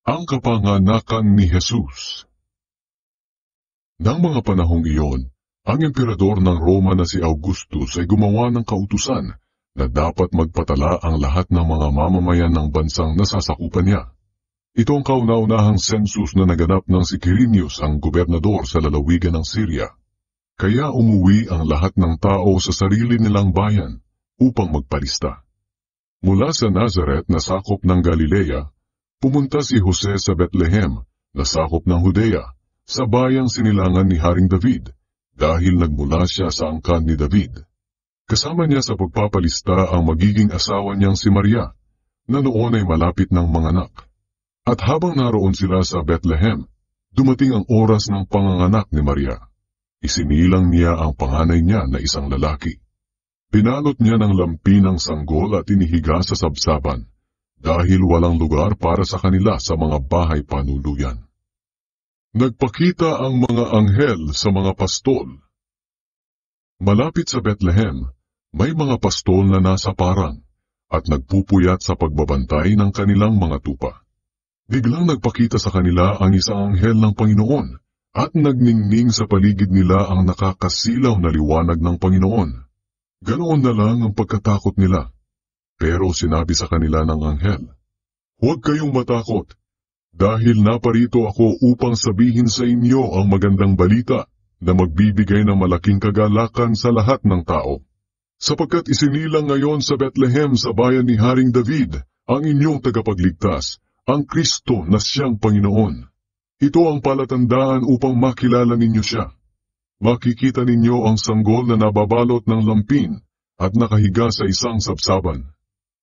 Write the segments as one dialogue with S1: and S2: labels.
S1: Ang kapanganakan ni Jesus. Nang mga panahong iyon, ang emperador ng Roma na si Augustus ay gumawa ng kautusan na dapat magpatala ang lahat ng mga mamamayan ng bansang nasasakupan niya. Ito ang kauna-unahang census na naganap ng si Quirinius, ang gobernador sa lalawigan ng Syria. Kaya umuwi ang lahat ng tao sa sarili nilang bayan upang magpalista. Mula sa Nazareth na sakop ng Galilea, pumunta si Jose sa Bethlehem na sakop ng Judea, sa bayang sinilangan ni Haring David, dahil nagmula siya sa angkan ni David. Kasama niya sa pagpapalista ang magiging asawa niyang si Maria, na noon ay malapit ng manganak. At habang naroon sila sa Bethlehem, dumating ang oras ng panganganak ni Maria. Isinilang niya ang panganay niya na isang lalaki. Pinalot niya ng lampi ng sanggol at inihiga sa sabsaban, dahil walang lugar para sa kanila sa mga bahay panuluyan. Nagpakita ang mga anghel sa mga pastol. Malapit sa Bethlehem, may mga pastol na nasa parang at nagpupuyat sa pagbabantay ng kanilang mga tupa. Biglang nagpakita sa kanila ang isang anghel ng Panginoon at nagningning sa paligid nila ang nakakasilaw na liwanag ng Panginoon. Ganoon na lang ang pagkatakot nila. Pero sinabi sa kanila ng anghel, "Huwag kayong matakot, dahil naparito ako upang sabihin sa inyo ang magandang balita na magbibigay ng malaking kagalakan sa lahat ng tao. Sapagkat isinilang ngayon sa Bethlehem sa bayan ni Haring David ang inyong tagapagligtas, ang Kristo na siyang Panginoon. Ito ang palatandaan upang makilala ninyo siya. Makikita ninyo ang sanggol na nababalot ng lampin at nakahiga sa isang sabsaban."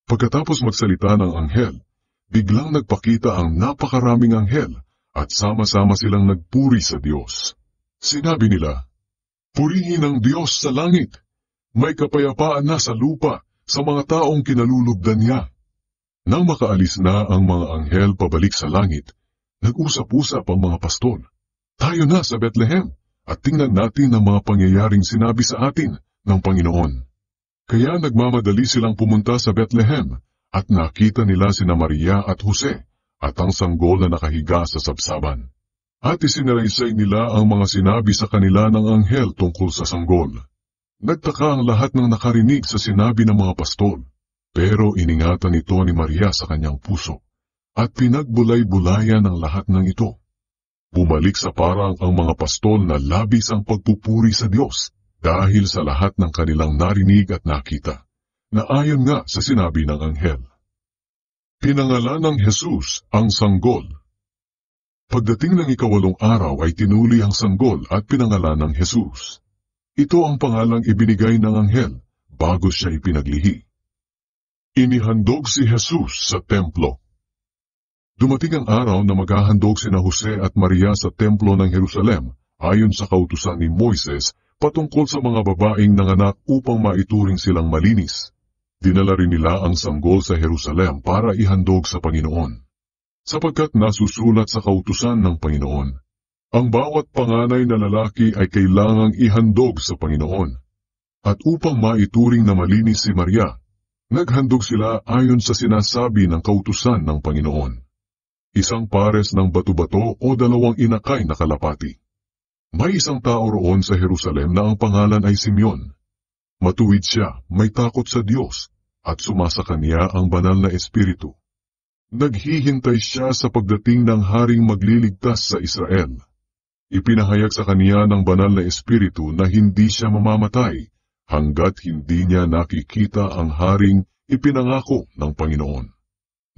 S1: Pagkatapos magsalita ng anghel, biglang nagpakita ang napakaraming anghel at sama-sama silang nagpuri sa Diyos. Sinabi nila, "Purihin ang Diyos sa langit, may kapayapaan na sa lupa sa mga taong kinalulugdan niya." Nang makaalis na ang mga anghel pabalik sa langit, nag-usap-usap ang mga pastol. "Tayo na sa Bethlehem at tingnan natin ang mga pangyayaring sinabi sa atin ng Panginoon." Kaya nagmamadali silang pumunta sa Bethlehem at nakita nila sina Maria at Jose at ang sanggol na nakahiga sa sabsaban. At isinalaysay nila ang mga sinabi sa kanila ng anghel tungkol sa sanggol. Nagtaka ang lahat ng nakarinig sa sinabi ng mga pastol, pero iningatan ito ni Maria sa kanyang puso at pinagbulay-bulayan ang lahat ng ito. Bumalik sa parang ang mga pastol na labis ang pagpupuri sa Diyos dahil sa lahat ng kanilang narinig at nakita, na ayon nga sa sinabi ng anghel. Pinangalan ng Jesus ang sanggol. Pagdating ng ikawalong araw ay tinuli ang sanggol at pinangalan ng Jesus. Ito ang pangalang ibinigay ng anghel bago siya ipinaglihi. Inihandog si Jesus sa templo. Dumating ang araw na maghahandog sina Jose at Maria sa templo ng Jerusalem ayon sa kautusan ni Moises patungkol sa mga babaeng nanganak upang maituring silang malinis. Dinala rin nila ang sanggol sa Jerusalem para ihandog sa Panginoon. Sapagkat nasusulat sa kautusan ng Panginoon, ang bawat panganay na lalaki ay kailangang ihandog sa Panginoon. At upang maituring na malinis si Maria, naghandog sila ayon sa sinasabi ng kautusan ng Panginoon. Isang pares ng bato-bato o dalawang inakay na kalapati. May isang tao roon sa Jerusalem na ang pangalan ay Simeon. Matuwid siya, may takot sa Diyos, at sumasa kanya ang banal na espiritu. Naghihintay siya sa pagdating ng haring magliligtas sa Israel. Ipinahayag sa kanya ng banal na espiritu na hindi siya mamamatay hanggat hindi niya nakikita ang haring ipinangako ng Panginoon.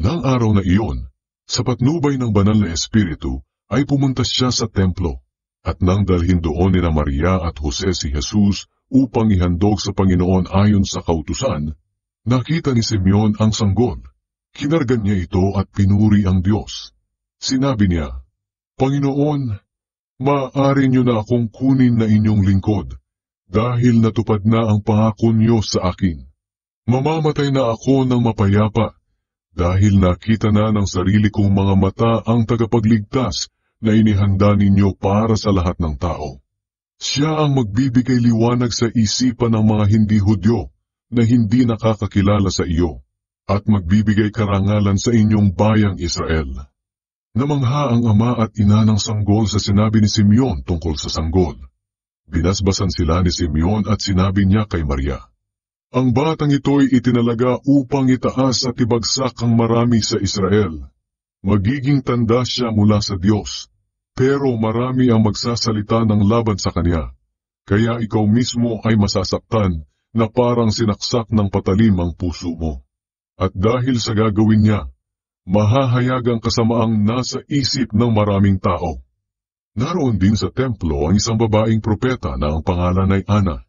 S1: Nang araw na iyon, sa patnubay ng banal na espiritu ay pumunta siya sa templo. At nang dalhin doon nina Maria at Jose si Jesus upang ihandog sa Panginoon ayon sa kautusan, nakita ni Simeon ang sanggol. Kinargan niya ito at pinuri ang Diyos. Sinabi niya, "Panginoon, maaari niyo na akong kunin na inyong lingkod, dahil natupad na ang pangako niyo sa akin. Mamamatay na ako ng mapayapa, dahil nakita na ng sarili kong mga mata ang tagapagligtas na inihanda ninyo para sa lahat ng tao. Siya ang magbibigay liwanag sa isipan ng mga hindi Hudyo na hindi nakakakilala sa iyo, at magbibigay karangalan sa inyong bayang Israel." Namangha ang ama at ina ng sanggol sa sinabi ni Simeon tungkol sa sanggol. Binasbasan sila ni Simeon at sinabi niya kay Maria, "Ang batang ito'y itinalaga upang itaas at ibagsak ang marami sa Israel. Magiging tanda siya mula sa Diyos, pero marami ang magsasalita ng laban sa kanya. Kaya ikaw mismo ay masasaktan na parang sinaksak ng patalim ang puso mo. At dahil sa gagawin niya, mahahayag ang kasamaang nasa isip ng maraming tao." Naroon din sa templo ang isang babaeng propeta na ang pangalan ay Ana.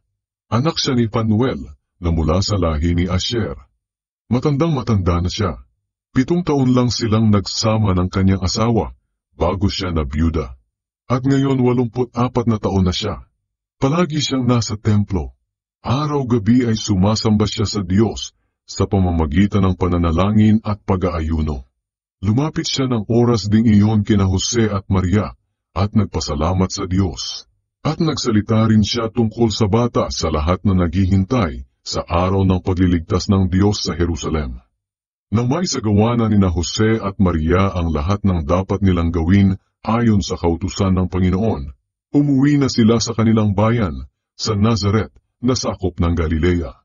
S1: Anak siya ni Fanuel na mula sa lahi ni Asher. Matandang-matanda na siya. 7 taon lang silang nagsama ng kanyang asawa bago siya nabiyuda. At ngayon 84 na taon na siya. Palagi siyang nasa templo. Araw-gabi ay sumasamba siya sa Diyos sa pamamagitan ng pananalangin at pag-aayuno. Lumapit siya ng oras ding iyon kina Jose at Maria at nagpasalamat sa Diyos. At nagsalita rin siya tungkol sa bata sa lahat na naghihintay sa araw ng pagliligtas ng Diyos sa Jerusalem. Nang may sagawa na nina Jose at Maria ang lahat ng dapat nilang gawin ayon sa kautusan ng Panginoon, umuwi na sila sa kanilang bayan sa Nazaret na sakop ng Galilea.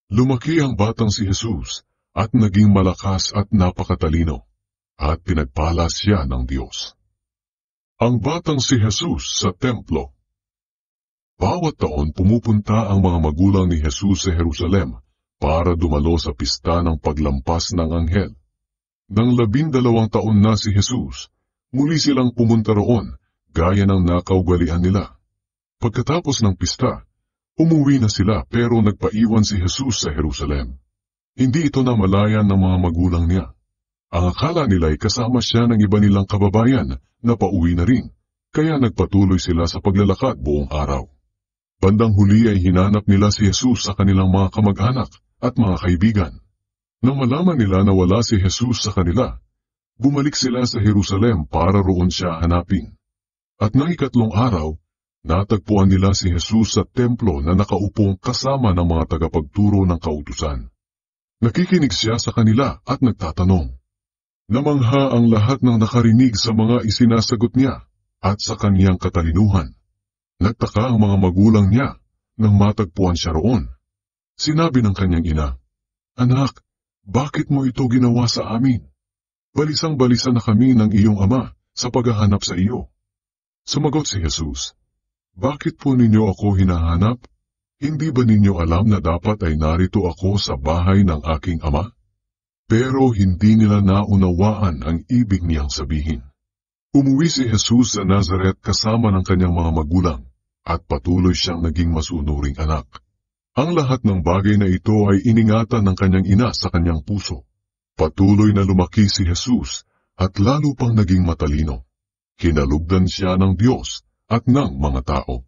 S1: Lumaki ang batang si Jesus at naging malakas at napakatalino, at pinagpala siya ng Diyos. Ang batang si Jesus sa templo. Bawat taon pumupunta ang mga magulang ni Jesus sa Jerusalem para dumalo sa pista ng paglampas ng anghel. Nang 12 taon na si Jesus, muli silang pumunta roon gaya ng nakaugalian nila. Pagkatapos ng pista, umuwi na sila pero nagpaiwan si Jesus sa Jerusalem. Hindi ito namalayan ng mga magulang niya. Ang akala nila ay kasama siya ng iba nilang kababayan na pauwi na rin, kaya nagpatuloy sila sa paglalakad buong araw. Bandang huli ay hinanap nila si Jesus sa kanilang mga kamag-anak at mga kaibigan. Nang malaman nila na wala si Jesus sa kanila, bumalik sila sa Jerusalem para roon siya hanapin. At nang 3 araw, natagpuan nila si Jesus sa templo na nakaupong kasama ng mga tagapagturo ng kautusan. Nakikinig siya sa kanila at nagtatanong. Namangha ang lahat ng nakarinig sa mga isinasagot niya at sa kaniyang katalinuhan. Nagtaka ang mga magulang niya nang matagpuan siya roon. Sinabi ng kanyang ina, "Anak, bakit mo ito ginawa sa amin? Balisang-balisa na kami ng iyong ama sa paghahanap sa iyo." Sumagot si Jesus, "Bakit po ninyo ako hinahanap? Hindi ba ninyo alam na dapat ay narito ako sa bahay ng aking ama?" Pero hindi nila naunawaan ang ibig niyang sabihin. Umuwi si Jesus sa Nazaret kasama ng kanyang mga magulang at patuloy siyang naging masunuring anak. Ang lahat ng bagay na ito ay iningatan ng kanyang ina sa kanyang puso. Patuloy na lumaki si Jesus at lalo pang naging matalino. Kinalugdan siya ng Diyos at ng mga tao.